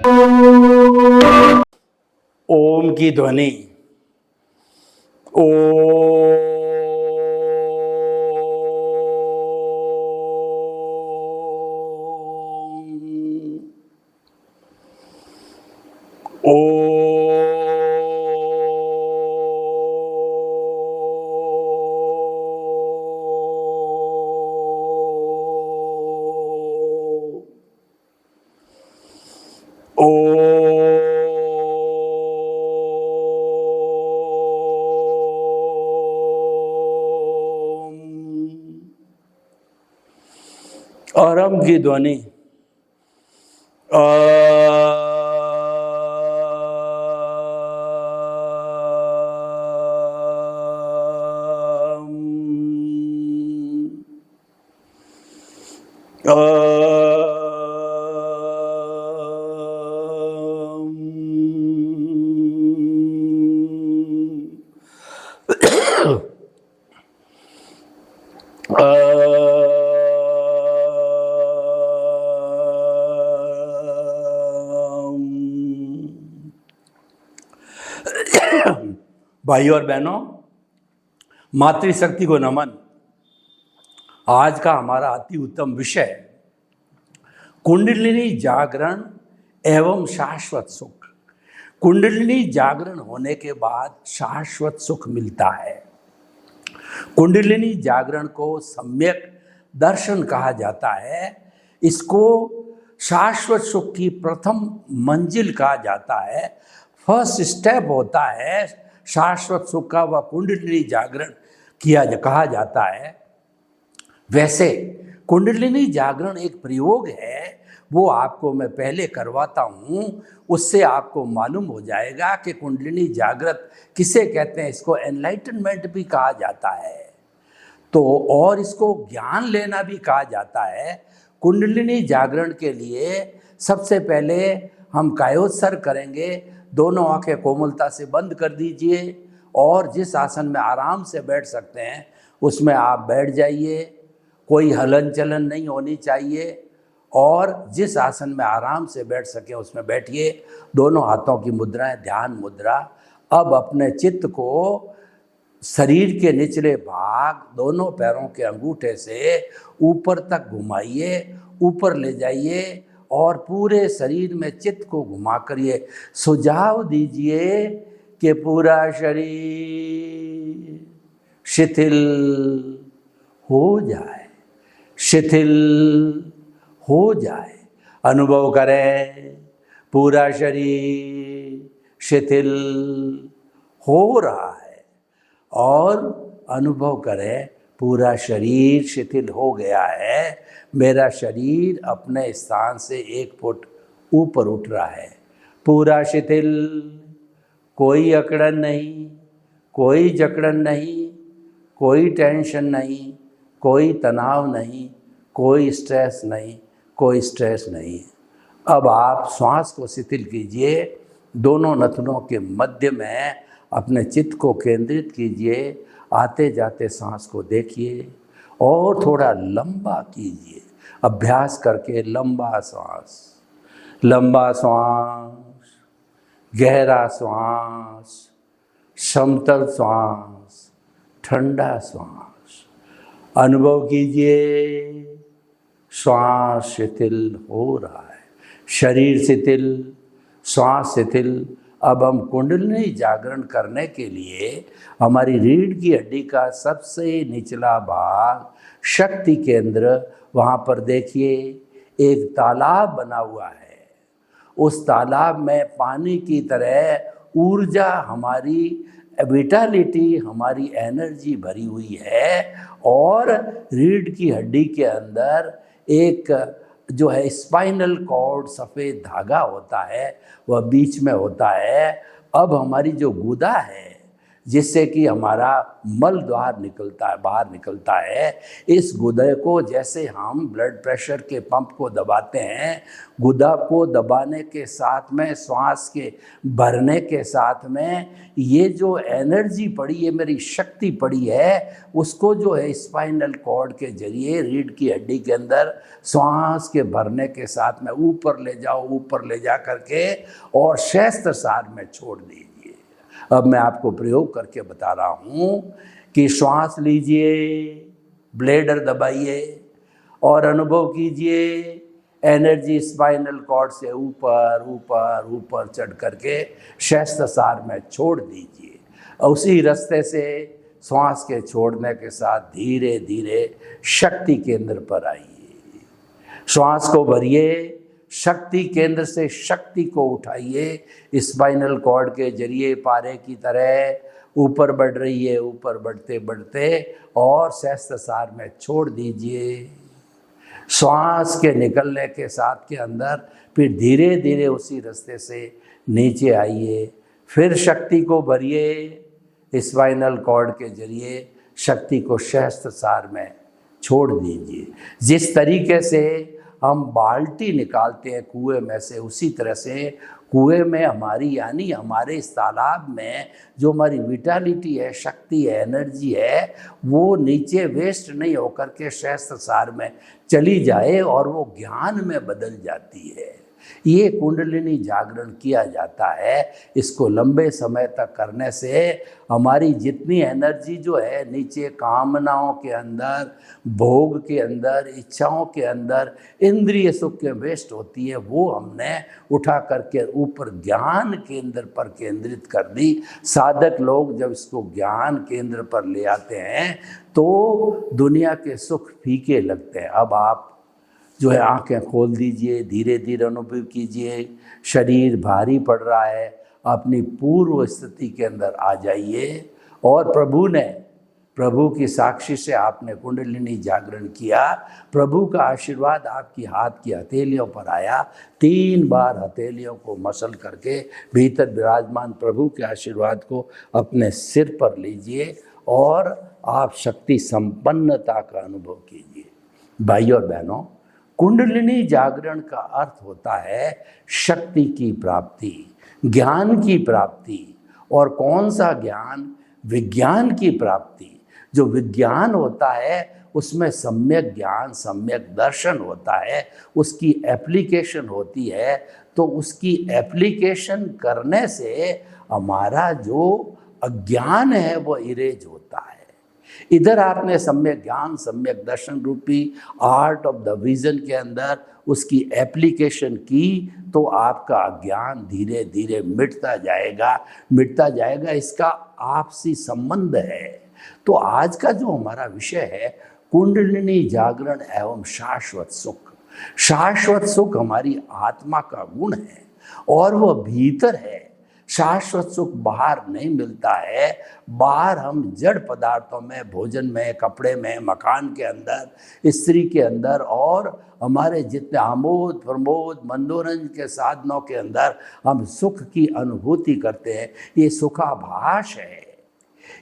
ओम की ध्वनि ओ औरम की ध्वनि भाइयों और बहनों, मातृशक्ति को नमन। आज का हमारा अति उत्तम विषय कुंडलिनी जागरण एवं शाश्वत सुख। कुंडलिनी जागरण होने के बाद शाश्वत सुख मिलता है। कुंडलिनी जागरण को सम्यक दर्शन कहा जाता है। इसको शाश्वत सुख की प्रथम मंजिल कहा जाता है। फर्स्ट स्टेप होता है शाश्वत सुख का, वह कुंडलिनी जागरण कहा जाता है। वैसे कुंडलिनी जागरण एक प्रयोग है, वो आपको मैं पहले करवाता हूँ, उससे आपको मालूम हो जाएगा कि कुंडलिनी जागृत किसे कहते हैं। इसको एनलाइटनमेंट भी कहा जाता है, तो और इसको ज्ञान लेना भी कहा जाता है। कुंडलिनी जागरण के लिए सबसे पहले हम कायोत्सर्ग करेंगे। दोनों आंखें कोमलता से बंद कर दीजिए और जिस आसन में आराम से बैठ सकते हैं उसमें आप बैठ जाइए। कोई हलन चलन नहीं होनी चाहिए और जिस आसन में आराम से बैठ सकें उसमें बैठिए। दोनों हाथों की मुद्राएं ध्यान मुद्रा। अब अपने चित्त को शरीर के निचले भाग, दोनों पैरों के अंगूठे से ऊपर तक घुमाइए, ऊपर ले जाइए और पूरे शरीर में चित्त को घुमा कर ये सुझाव दीजिए कि पूरा शरीर शिथिल हो जाए, शिथिल हो जाए। अनुभव करें पूरा शरीर शिथिल हो रहा है और अनुभव करें पूरा शरीर शिथिल हो गया है। मेरा शरीर अपने स्थान से 1 फुट ऊपर उठ रहा है। पूरा शिथिल, कोई अकड़न नहीं, कोई जकड़न नहीं, कोई टेंशन नहीं, कोई तनाव नहीं, कोई स्ट्रेस नहीं, कोई स्ट्रेस नहीं। अब आप श्वास को शिथिल कीजिए। दोनों नथनों के मध्य में अपने चित्त को केंद्रित कीजिए। आते जाते सांस को देखिए और थोड़ा लंबा कीजिए। अभ्यास करके लंबा सांस, लंबा श्वास, गहरा श्वास, समतल श्वास, ठंडा श्वास। अनुभव कीजिए श्वास शिथिल हो रहा है, शरीर शिथिल, श्वास शिथिल। अब हम कुंडलिनी जागरण करने के लिए हमारी रीढ़ की हड्डी का सबसे निचला भाग, शक्ति केंद्र, वहाँ पर देखिए एक तालाब बना हुआ है। उस तालाब में पानी की तरह ऊर्जा, हमारी विटालिटी, हमारी एनर्जी भरी हुई है और रीढ़ की हड्डी के अंदर एक जो है स्पाइनल कॉर्ड, सफ़ेद धागा होता है, वह बीच में होता है। अब हमारी जो गुदा है, जिससे कि हमारा मल द्वार निकलता है, बाहर निकलता है। इस गुदा को जैसे हम ब्लड प्रेशर के पंप को दबाते हैं, गुदा को दबाने के साथ में, श्वास के भरने के साथ में, ये जो एनर्जी पड़ी है, मेरी शक्ति पड़ी है, उसको जो है स्पाइनल कॉर्ड के जरिए रीढ़ की हड्डी के अंदर श्वास के भरने के साथ में ऊपर ले जाओ, ऊपर ले जा करके और सहस्त्रसार में छोड़ दीजिए। अब मैं आपको प्रयोग करके बता रहा हूँ कि श्वास लीजिए, ब्लेडर दबाइए और अनुभव कीजिए एनर्जी स्पाइनल कॉर्ड से ऊपर ऊपर ऊपर चढ़ करके सहस्त्रसार में छोड़ दीजिए। उसी रास्ते से श्वास के छोड़ने के साथ धीरे धीरे शक्ति केंद्र पर आइए। श्वास को भरिए, शक्ति केंद्र से शक्ति को उठाइए, स्पाइनल कॉर्ड के जरिए पारे की तरह ऊपर बढ़ रही है, ऊपर बढ़ते बढ़ते और सहस्त्रसार में छोड़ दीजिए। श्वास के निकलने के साथ के अंदर फिर धीरे धीरे उसी रास्ते से नीचे आइए। फिर शक्ति को भरिए, स्पाइनल कॉर्ड के जरिए शक्ति को सहस्त्रसार में छोड़ दीजिए। जिस तरीके से हम बाल्टी निकालते हैं कुएं में से, उसी तरह से कुएं में हमारी, यानी हमारे इस तालाब में जो हमारी विटालिटी है, शक्ति है, एनर्जी है, वो नीचे वेस्ट नहीं होकर के सहस्त्रसार में चली जाए और वो ज्ञान में बदल जाती है। ये कुंडलिनी जागरण किया जाता है। इसको लंबे समय तक करने से हमारी जितनी एनर्जी जो है नीचे कामनाओं के अंदर, भोग के अंदर, इच्छाओं के अंदर, इंद्रिय सुख के वेस्ट होती है, वो हमने उठा करके ऊपर ज्ञान केंद्र पर केंद्रित कर दी। साधक लोग जब इसको ज्ञान केंद्र पर ले आते हैं तो दुनिया के सुख फीके लगते हैं। अब आप जो है आंखें खोल दीजिए, धीरे धीरे अनुभव कीजिए, शरीर भारी पड़ रहा है, अपनी पूर्व स्थिति के अंदर आ जाइए और प्रभु की साक्षी से आपने कुंडलिनी जागरण किया। प्रभु का आशीर्वाद आपकी हाथ की हथेलियों पर आया। 3 बार हथेलियों को मसल करके भीतर विराजमान प्रभु के आशीर्वाद को अपने सिर पर लीजिए और आप शक्ति संपन्नता का अनुभव कीजिए। भाई और बहनों, कुंडलिनी जागरण का अर्थ होता है शक्ति की प्राप्ति, ज्ञान की प्राप्ति। और कौन सा ज्ञान? विज्ञान की प्राप्ति। जो विज्ञान होता है उसमें सम्यक ज्ञान, सम्यक दर्शन होता है, उसकी एप्लीकेशन होती है। तो उसकी एप्लीकेशन करने से हमारा जो अज्ञान है वो इरेज होता है। इधर आपने सम्यक ज्ञान, सम्यक दर्शन रूपी आर्ट ऑफ द विजन के अंदर उसकी एप्लीकेशन की तो आपका अज्ञान धीरे धीरे मिटता जाएगा। इसका आपसी संबंध है। तो आज का जो हमारा विषय है कुंडलिनी जागरण एवं शाश्वत सुख। शाश्वत सुख हमारी आत्मा का गुण है और वह भीतर है। शाश्वत सुख बाहर नहीं मिलता है। बाहर हम जड़ पदार्थों में, भोजन में, कपड़े में, मकान के अंदर, स्त्री के अंदर और हमारे जितने आमोद प्रमोद मनोरंजन के साधनों के अंदर हम सुख की अनुभूति करते हैं। ये सुखाभास है,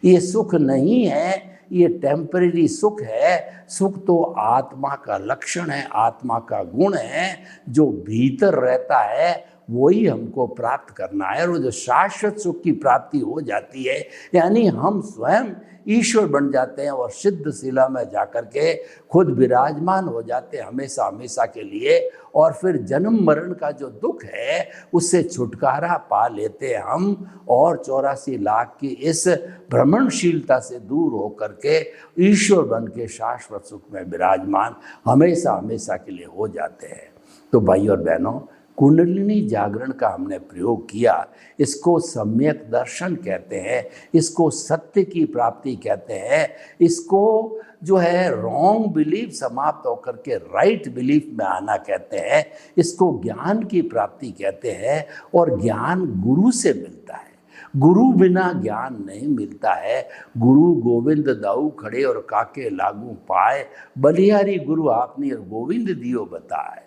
ये सुख नहीं है, ये टेम्परेरी सुख है। सुख तो आत्मा का लक्षण है, आत्मा का गुण है। जो भीतर रहता है वही हमको प्राप्त करना है। और जो शाश्वत सुख की प्राप्ति हो जाती है, यानी हम स्वयं ईश्वर बन जाते हैं और सिद्ध शिला में जाकर के खुद विराजमान हो जाते हैं हमेशा हमेशा के लिए। और फिर जन्म मरण का जो दुख है उससे छुटकारा पा लेते हैं हम और 84 लाख की इस भ्रमणशीलता से दूर होकर के ईश्वर बन के शाश्वत सुख में विराजमान हमेशा हमेशा के लिए हो जाते हैं। तो भाई और बहनों, कुंडलिनी जागरण का हमने प्रयोग किया। इसको सम्यक दर्शन कहते हैं, इसको सत्य की प्राप्ति कहते हैं, इसको जो है रॉन्ग बिलीफ समाप्त होकर के राइट बिलीफ में आना कहते हैं, इसको ज्ञान की प्राप्ति कहते हैं। और ज्ञान गुरु से मिलता है, गुरु बिना ज्ञान नहीं मिलता है। गुरु गोविंद दाऊ खड़े और काके लागू पाए, बलिहारी गुरु आपने और गोविंद दियो बताए।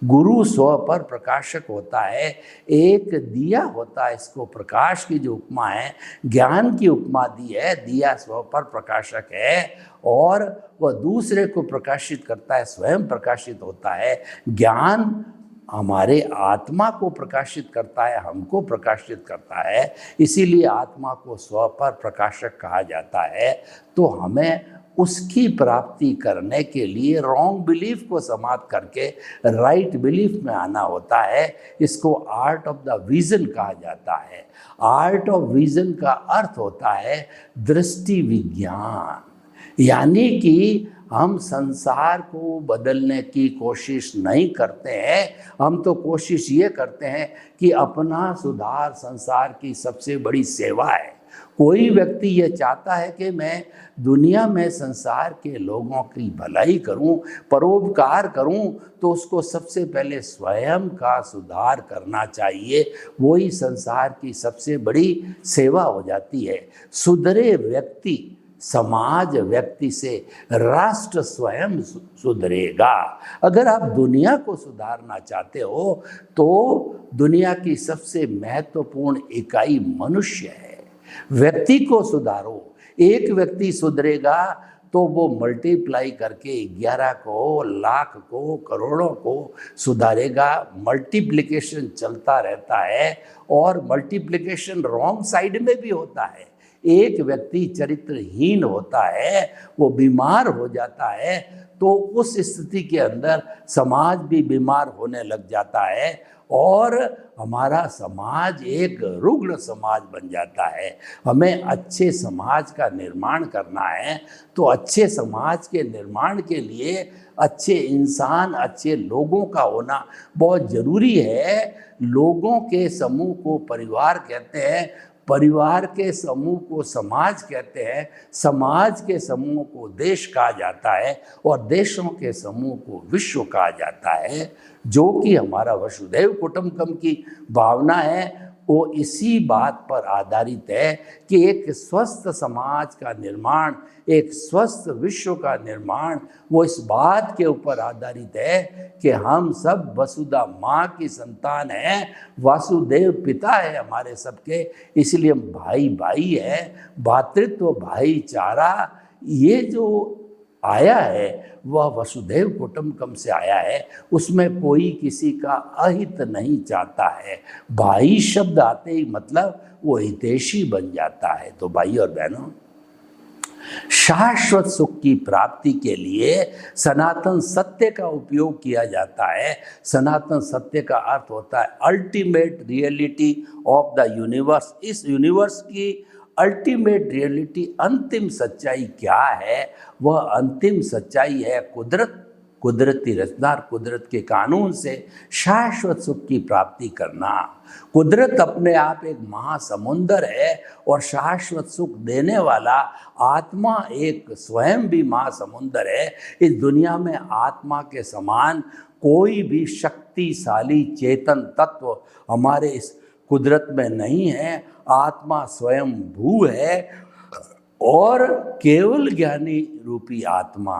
गुरु स्व पर प्रकाशक होता है। एक दिया होता है, इसको प्रकाश की जो उपमा है, ज्ञान की उपमा दी है। दिया स्व पर प्रकाशक है और वह दूसरे को प्रकाशित करता है, स्वयं प्रकाशित होता है। ज्ञान हमारे आत्मा को प्रकाशित करता है, हमको प्रकाशित करता है, इसीलिए आत्मा को स्व पर प्रकाशक कहा जाता है। तो हमें उसकी प्राप्ति करने के लिए रॉन्ग बिलीफ को समाप्त करके राइट बिलीफ में आना होता है। इसको आर्ट ऑफ द विजन कहा जाता है। आर्ट ऑफ विजन का अर्थ होता है दृष्टि विज्ञान, यानी कि हम संसार को बदलने की कोशिश नहीं करते हैं, हम तो कोशिश ये करते हैं कि अपना सुधार संसार की सबसे बड़ी सेवा है। कोई व्यक्ति ये चाहता है कि मैं दुनिया में संसार के लोगों की भलाई करूं, परोपकार करूं, तो उसको सबसे पहले स्वयं का सुधार करना चाहिए। वही संसार की सबसे बड़ी सेवा हो जाती है। सुधरे व्यक्ति, समाज व्यक्ति से राष्ट्र स्वयं सुधरेगा। अगर आप दुनिया को सुधारना चाहते हो तो दुनिया की सबसे महत्वपूर्ण इकाई मनुष्य है। व्यक्ति को सुधारो, एक व्यक्ति सुधरेगा तो वो मल्टीप्लाई करके 11 को, लाख को, करोड़ों को सुधारेगा। मल्टीप्लिकेशन चलता रहता है और मल्टीप्लिकेशन रॉन्ग साइड में भी होता है। एक व्यक्ति चरित्रहीन होता है, वो बीमार हो जाता है, तो उस स्थिति के अंदर समाज भी बीमार होने लग जाता है और हमारा समाज एक रुग्ण समाज बन जाता है। हमें अच्छे समाज का निर्माण करना है, तो अच्छे समाज के निर्माण के लिए अच्छे इंसान, अच्छे लोगों का होना बहुत ज़रूरी है। लोगों के समूह को परिवार कहते हैं, परिवार के समूह को समाज कहते हैं, समाज के समूह को देश कहा जाता है और देशों के समूह को विश्व कहा जाता है। जो कि हमारा वसुधैव कुटुंबकम की भावना है वो इसी बात पर आधारित है कि एक स्वस्थ समाज का निर्माण, एक स्वस्थ विश्व का निर्माण, वो इस बात के ऊपर आधारित है कि हम सब वसुधा माँ की संतान हैं, वासुदेव पिता है हमारे सबके, इसलिए हम भाई भाई हैं। भातृत्व, भाईचारा, ये जो आया है वह वसुधैव कुटुंबकम से आया है। उसमें कोई किसी का अहित नहीं चाहता है। भाई शब्द आते ही मतलब वो हितैषी बन जाता है। तो भाई और बहनों, शाश्वत सुख की प्राप्ति के लिए सनातन सत्य का उपयोग किया जाता है। सनातन सत्य का अर्थ होता है ultimate reality of the universe. इस यूनिवर्स की अल्टीमेट रियलिटी, अंतिम सच्चाई क्या है? वह अंतिम सच्चाई है कुदरत, कुदरती रचना, कुदरत के कानून से शाश्वत सुख की प्राप्ति करना। कुदरत अपने आप एक महासमुंदर है और शाश्वत सुख देने वाला आत्मा एक स्वयं भी महासमुंदर है। इस दुनिया में आत्मा के समान कोई भी शक्तिशाली चेतन तत्व हमारे इस कुदरत में नहीं है। आत्मा स्वयं भू है और केवल ज्ञानी रूपी आत्मा,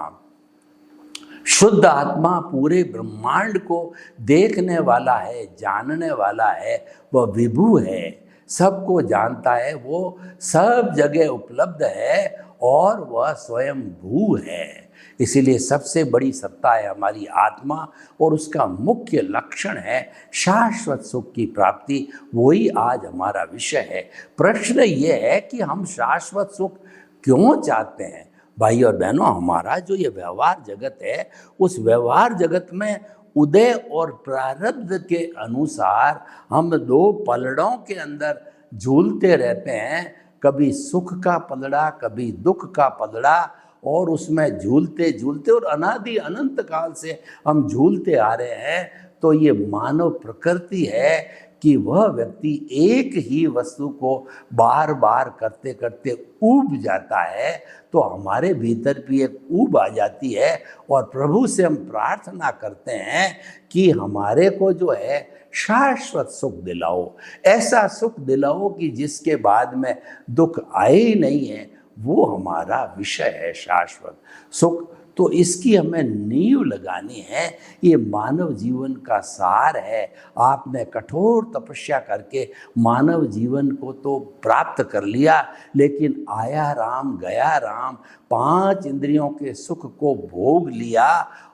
शुद्ध आत्मा पूरे ब्रह्मांड को देखने वाला है, जानने वाला है। वह विभु है, सबको जानता है, वो सब जगह उपलब्ध है और वह स्वयं भू है। इसीलिए सबसे बड़ी सत्ता है हमारी आत्मा और उसका मुख्य लक्षण है शाश्वत सुख की प्राप्ति। वही आज हमारा विषय है। प्रश्न ये है कि हम शाश्वत सुख क्यों चाहते हैं? भाई और बहनों, हमारा जो ये व्यवहार जगत है, उस व्यवहार जगत में उदय और प्रारब्ध के अनुसार हम दो पलड़ों के अंदर झूलते रहते हैं। कभी सुख का पलड़ा, कभी दुख का पलड़ा, और उसमें झूलते झूलते और अनादि अनंत काल से हम झूलते आ रहे हैं। तो ये मानव प्रकृति है कि वह व्यक्ति एक ही वस्तु को बार बार करते करते ऊब जाता है। तो हमारे भीतर भी एक ऊब आ जाती है और प्रभु से हम प्रार्थना करते हैं कि हमारे को जो है शाश्वत सुख दिलाओ, ऐसा सुख दिलाओ कि जिसके बाद में दुख आए ही नहीं है। वो हमारा विषय है शाश्वत सुख। तो इसकी हमें नींव लगानी है। ये मानव जीवन का सार है। आपने कठोर तपस्या करके मानव जीवन को तो प्राप्त कर लिया, लेकिन आया राम गया राम, 5 इंद्रियों के सुख को भोग लिया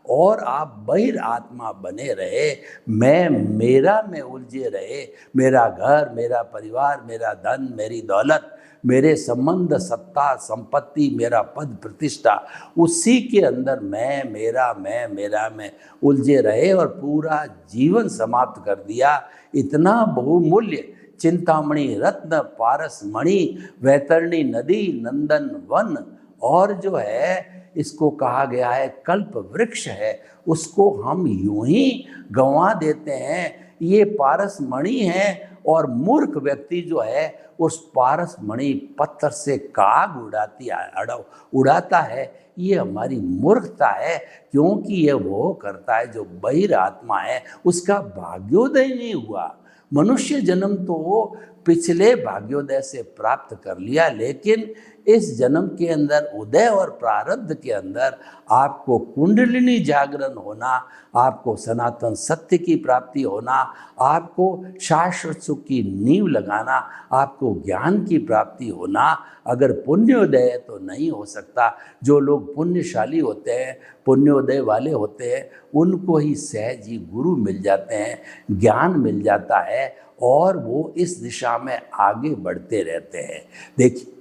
और आप बहिर आत्मा बने रहे। मैं मेरा में उलझे रहे। मेरा घर, मेरा परिवार, मेरा धन, मेरी दौलत, मेरे संबंध, सत्ता, संपत्ति, मेरा पद प्रतिष्ठा, उसी के अंदर मैं मेरा में उलझे रहे और पूरा जीवन समाप्त कर दिया। इतना बहुमूल्य चिंतामणि रत्न पारस मणि वैतरणी नदी नंदन वन, और जो है इसको कहा गया है कल्प वृक्ष है, उसको हम यूं ही गंवा देते हैं। ये पारस मणि है और मूर्ख व्यक्ति जो है उस पारस मणि पत्थर से काग उड़ाता है। ये हमारी मूर्खता है, क्योंकि ये वो करता है जो बहिर आत्मा है, उसका भाग्योदय नहीं हुआ। मनुष्य जन्म तो पिछले भाग्योदय से प्राप्त कर लिया, लेकिन इस जन्म के अंदर उदय और प्रारब्ध के अंदर आपको कुंडलिनी जागरण होना, आपको सनातन सत्य की प्राप्ति होना, आपको शाश्वत सुख की नींव लगाना, आपको ज्ञान की प्राप्ति होना। अगर पुण्योदय है तो नहीं हो सकता। जो लोग पुण्यशाली होते हैं, पुण्योदय वाले होते हैं, उनको ही सहज ही गुरु मिल जाते हैं, ज्ञान मिल जाता है और वो इस दिशा में आगे बढ़ते रहते हैं। देखिए,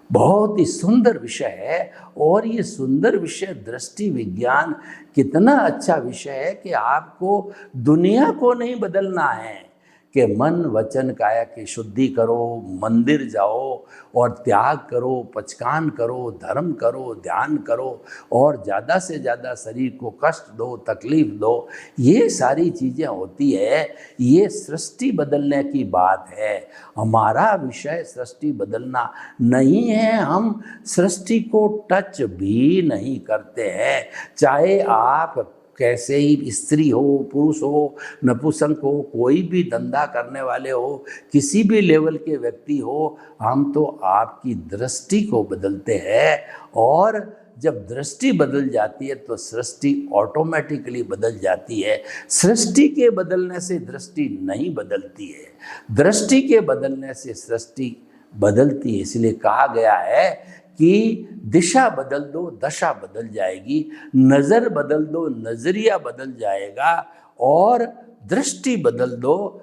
बहुत ही सुंदर विषय है, और ये सुंदर विषय दृष्टि विज्ञान कितना अच्छा विषय है कि आपको दुनिया को नहीं बदलना है कि मन वचन काया की शुद्धि करो, मंदिर जाओ और त्याग करो, पचकान करो, धर्म करो, ध्यान करो और ज़्यादा से ज़्यादा शरीर को कष्ट दो, तकलीफ दो। ये सारी चीज़ें होती है। ये सृष्टि बदलने की बात है। हमारा विषय सृष्टि बदलना नहीं है। हम सृष्टि को टच भी नहीं करते हैं। चाहे आप कैसे ही स्त्री हो, पुरुष हो, नपुंसक हो, कोई भी धंधा करने वाले हो, किसी भी लेवल के व्यक्ति हो, हम तो आपकी दृष्टि को बदलते हैं। और जब दृष्टि बदल जाती है तो सृष्टि ऑटोमेटिकली बदल जाती है। सृष्टि के बदलने से दृष्टि नहीं बदलती है, दृष्टि के बदलने से सृष्टि बदलती है। इसलिए कहा गया है कि दिशा बदल दो, दशा बदल जाएगी, नज़र बदल दो, नज़रिया बदल जाएगा, और दृष्टि बदल दो,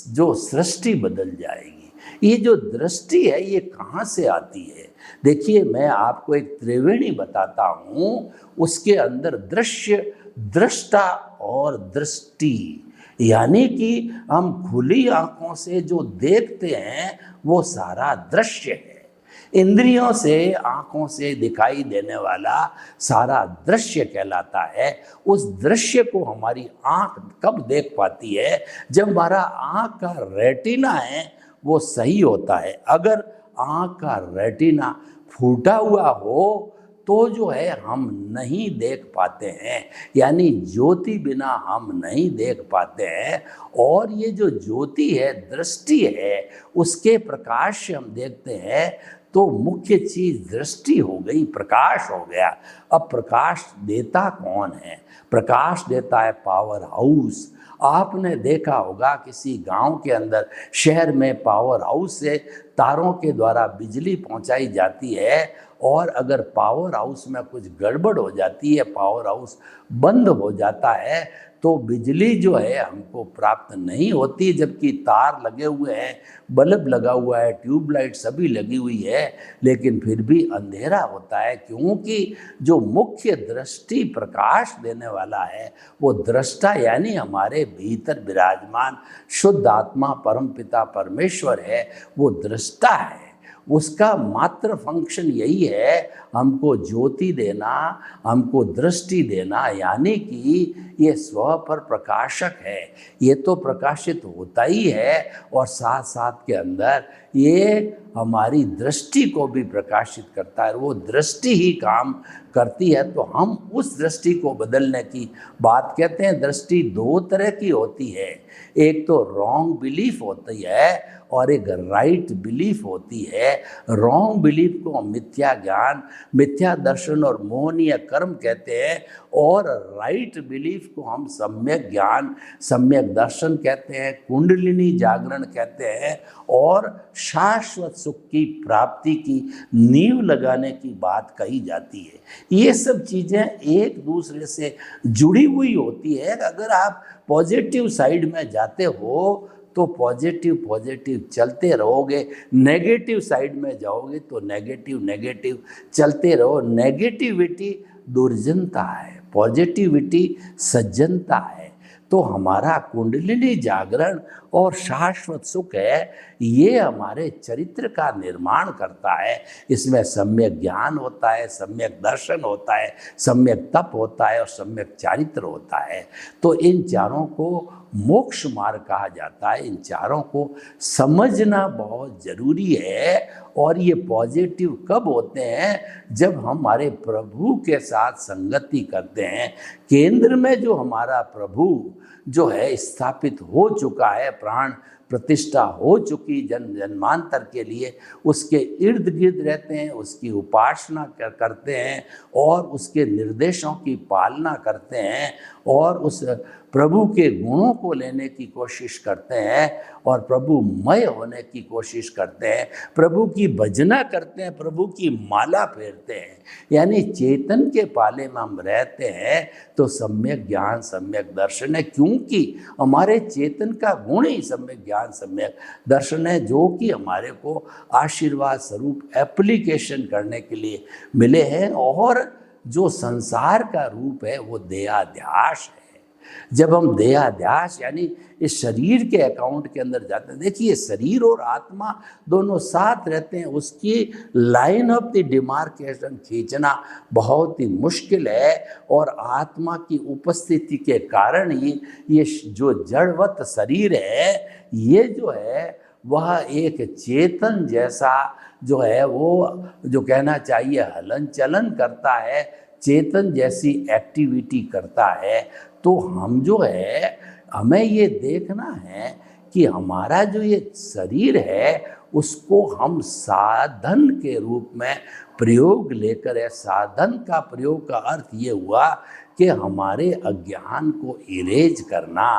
जो सृष्टि बदल जाएगी। ये जो दृष्टि है ये कहाँ से आती है? देखिए, मैं आपको एक त्रिवेणी बताता हूँ। उसके अंदर दृश्य, दृष्टा और दृष्टि, यानी कि हम खुली आंखों से जो देखते हैं वो सारा दृश्य है। इंद्रियों से, आँखों से दिखाई देने वाला सारा दृश्य कहलाता है। उस दृश्य को हमारी आँख कब देख पाती है? जब हमारा आँख का रेटिना है वो सही होता है। अगर आँख का रेटिना फूटा हुआ हो तो जो है हम नहीं देख पाते हैं, यानी ज्योति बिना हम नहीं देख पाते हैं। और ये जो ज्योति है, दृष्टि है, उसके प्रकाश से हम देखते हैं। तो मुख्य चीज दृष्टि हो गई, प्रकाश हो गया। अब प्रकाश देता कौन है? प्रकाश देता है पावर हाउस। आपने देखा होगा किसी गांव के अंदर, शहर में पावर हाउस से तारों के द्वारा बिजली पहुंचाई जाती है, और अगर पावर हाउस में कुछ गड़बड़ हो जाती है, पावर हाउस बंद हो जाता है, तो बिजली जो है हमको प्राप्त नहीं होती। जबकि तार लगे हुए हैं, बल्ब लगा हुआ है, ट्यूबलाइट सभी लगी हुई है, लेकिन फिर भी अंधेरा होता है, क्योंकि जो मुख्य दृष्टि प्रकाश देने वाला है वो दृष्टा, यानी हमारे भीतर विराजमान शुद्ध आत्मा परमपिता परमेश्वर है, वो दृष्टा है। उसका मात्र फंक्शन यही है, हमको ज्योति देना, हमको दृष्टि देना, यानी कि ये स्व पर प्रकाशक है, ये तो प्रकाशित होता ही है और साथ साथ के अंदर ये हमारी दृष्टि को भी प्रकाशित करता है। वो दृष्टि ही काम करती है, तो हम उस दृष्टि को बदलने की बात कहते हैं। दृष्टि दो तरह की होती है, एक तो रॉन्ग बिलीफ होती है और एक राइट बिलीफ होती है। रॉन्ग बिलीफ को मिथ्या ज्ञान, मिथ्या दर्शन और मोहनीय कर्म कहते हैं, और राइट बिलीफ को हम सम्यक ज्ञान, सम्यक दर्शन कहते हैं, कुंडलिनी जागरण कहते हैं, और शाश्वत सुख की प्राप्ति की नींव लगाने की बात कही जाती है। ये सब चीज़ें एक दूसरे से जुड़ी हुई होती है। अगर आप पॉजिटिव साइड में जाते हो तो पॉजिटिव चलते रहोगे, नेगेटिव साइड में जाओगे तो नेगेटिव चलते रहो। नेगेटिविटी दुर्जनता है, पॉजिटिविटी सज्जनता है। तो हमारा कुंडलिनी जागरण और शाश्वत सुख है, ये हमारे चरित्र का निर्माण करता है। इसमें सम्यक ज्ञान होता है, सम्यक दर्शन होता है, सम्यक तप होता है और सम्यक चारित्र होता है। तो इन चारों को मोक्ष मार्ग कहा जाता है। इन चारों को समझना बहुत ज़रूरी है। और ये पॉजिटिव कब होते हैं? जब हमारे प्रभु के साथ संगति करते हैं। केंद्र में जो हमारा प्रभु जो है स्थापित हो चुका है, प्राण प्रतिष्ठा हो चुकी जन्मांतर के लिए, उसके इर्द गिर्द रहते हैं, उसकी उपासना करते हैं और उसके निर्देशों की पालना करते हैं और उस प्रभु के गुणों को लेने की कोशिश करते हैं और प्रभुमय होने की कोशिश करते हैं, प्रभु की भजना करते हैं, प्रभु की माला फेरते हैं। यानी चेतन के पाले में हम रहते हैं तो सम्यक ज्ञान, सम्यक दर्शन है, क्योंकि हमारे चेतन का गुण ही सम्यक ज्ञान, सम्यक दर्शन है, जो कि हमारे को आशीर्वाद स्वरूप एप्लीकेशन करने के लिए मिले हैं। और जो संसार का रूप है वो देहाध्यास है। जब हम देहाध्यास यानी इस शरीर के अकाउंट के अंदर जाते हैं, देखिए शरीर और आत्मा दोनों साथ रहते हैं, उसकी लाइन ऑफ द डिमार्केशन खींचना बहुत ही मुश्किल है। और आत्मा की उपस्थिति के कारण ही ये जो जड़वत शरीर है, ये जो है वह एक चेतन जैसा जो है वो जो कहना चाहिए हलन चलन करता है, चेतन जैसी एक्टिविटी करता है। तो हम जो है हमें ये देखना है कि हमारा जो ये शरीर है उसको हम साधन के रूप में प्रयोग लेकर है। साधन का प्रयोग का अर्थ ये हुआ कि हमारे अज्ञान को इरेज करना।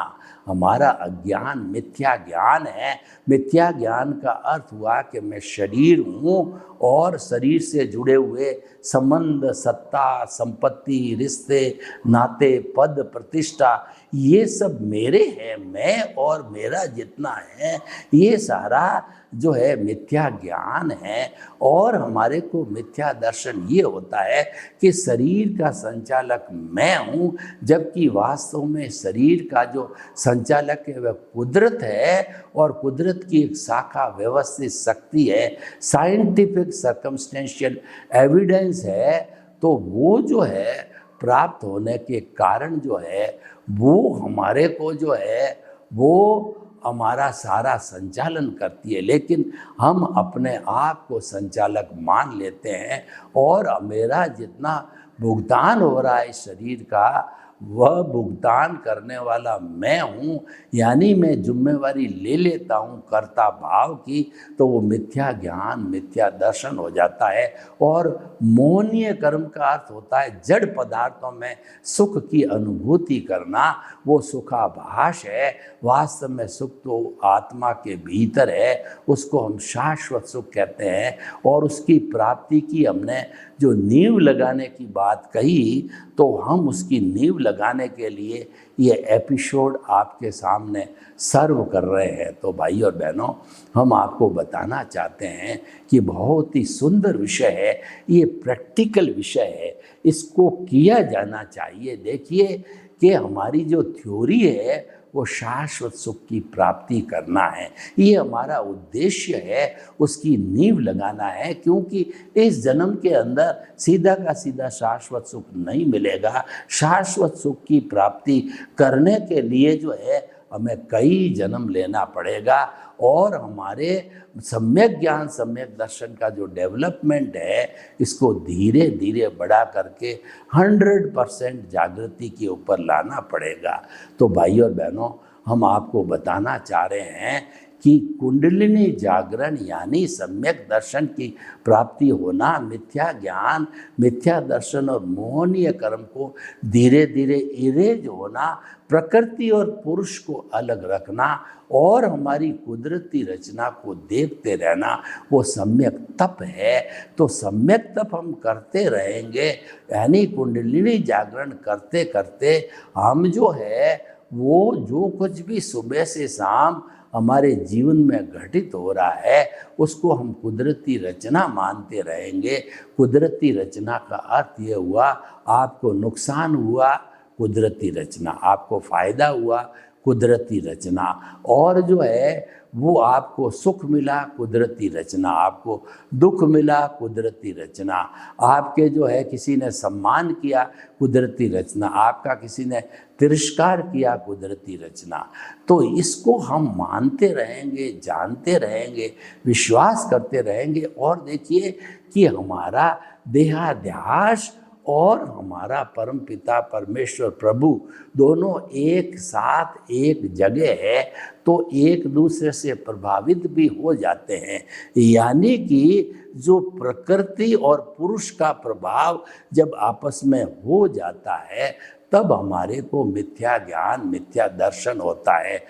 हमारा अज्ञान मिथ्या ज्ञान है। मिथ्या ज्ञान का अर्थ हुआ कि मैं शरीर हूँ और शरीर से जुड़े हुए संबंध, सत्ता, संपत्ति, रिश्ते, नाते, पद, प्रतिष्ठा, ये सब मेरे हैं। मैं और मेरा जितना है ये सारा जो है मिथ्या ज्ञान है। और हमारे को मिथ्या दर्शन ये होता है कि शरीर का संचालक मैं हूँ, जबकि वास्तव में शरीर का जो संचालक है वह कुदरत है और कुदरत की एक शाखा व्यवस्थित शक्ति है, साइंटिफिक सर्कमस्टेंशियल एविडेंस है। तो वो जो है प्राप्त होने के कारण जो है वो हमारे को जो है वो हमारा सारा संचालन करती है। लेकिन हम अपने आप को संचालक मान लेते हैं और मेरा जितना भुगतान हो रहा है शरीर का वह भुगतान करने वाला मैं हूँ, यानी मैं जिम्मेवारी ले लेता हूँ कर्ता भाव की। तो वो मिथ्या ज्ञान, मिथ्या दर्शन हो जाता है। और मोहनीय कर्म का अर्थ होता है जड़ पदार्थों में सुख की अनुभूति करना। वो सुखाभास है, वास्तव में सुख तो आत्मा के भीतर है, उसको हम शाश्वत सुख कहते हैं। और उसकी प्राप्ति की हमने जो नींव लगाने की बात कही, तो हम उसकी नींव लगाने के लिए ये एपिसोड आपके सामने सर्व कर रहे हैं। तो भाई और बहनों, हम आपको बताना चाहते हैं कि बहुत ही सुंदर विषय है, ये प्रैक्टिकल विषय है, इसको किया जाना चाहिए। देखिए कि हमारी जो थ्योरी है वो शाश्वत सुख की प्राप्ति करना है। ये हमारा उद्देश्य है, उसकी नींव लगाना है, क्योंकि इस जन्म के अंदर सीधा का सीधा शाश्वत सुख नहीं मिलेगा। शाश्वत सुख की प्राप्ति करने के लिए जो है हमें कई जन्म लेना पड़ेगा, और हमारे सम्यक ज्ञान सम्यक दर्शन का जो डेवलपमेंट है इसको धीरे धीरे बढ़ा करके 100% जागृति के ऊपर लाना पड़ेगा। तो भाइयों और बहनों, हम आपको बताना चाह रहे हैं कि कुंडलिनी जागरण यानी सम्यक दर्शन की प्राप्ति होना, मिथ्या ज्ञान, मिथ्या दर्शन और मोहनीय कर्म को धीरे धीरे इरेज होना, प्रकृति और पुरुष को अलग रखना और हमारी कुदरती रचना को देखते रहना, वो सम्यक तप है। तो सम्यक तप हम करते रहेंगे, यानी कुंडलिनी जागरण करते करते हम जो है वो जो कुछ भी सुबह से शाम हमारे जीवन में घटित हो रहा है उसको हम कुदरती रचना मानते रहेंगे। कुदरती रचना का अर्थ ये हुआ, आपको नुकसान हुआ कुदरती रचना, आपको फायदा हुआ कुदरती रचना, और जो है वो आपको सुख मिला कुदरती रचना, आपको दुख मिला कुदरती रचना, आपके जो है किसी ने सम्मान किया कुदरती रचना, आपका किसी ने तिरस्कार किया कुदरती रचना। तो इसको हम मानते रहेंगे, जानते रहेंगे, विश्वास करते रहेंगे, और देखिए कि हमारा देहाध्यास और हमारा परम पिता परमेश्वर प्रभु दोनों एक साथ एक जगह है, तो एक दूसरे से प्रभावित भी हो जाते हैं। यानी कि जो प्रकृति और पुरुष का प्रभाव जब आपस में हो जाता है तब हमारे को मिथ्या ज्ञान, मिथ्या दर्शन होता है।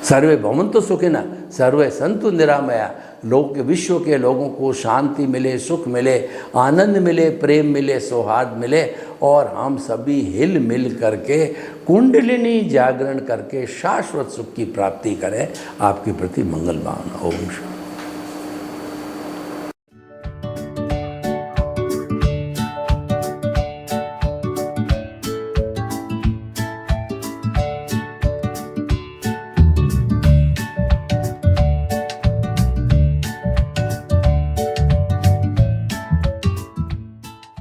सर्वे भवन्तु सुखिनः, सर्वे सन्तु निरामया। लोग विश्व के लोगों को शांति मिले, सुख मिले, आनंद मिले, प्रेम मिले, सौहार्द मिले, और हम सभी हिल मिल करके कुंडलिनी जागरण करके शाश्वत सुख की प्राप्ति करें। आपके प्रति मंगल भावना। ओम शांति।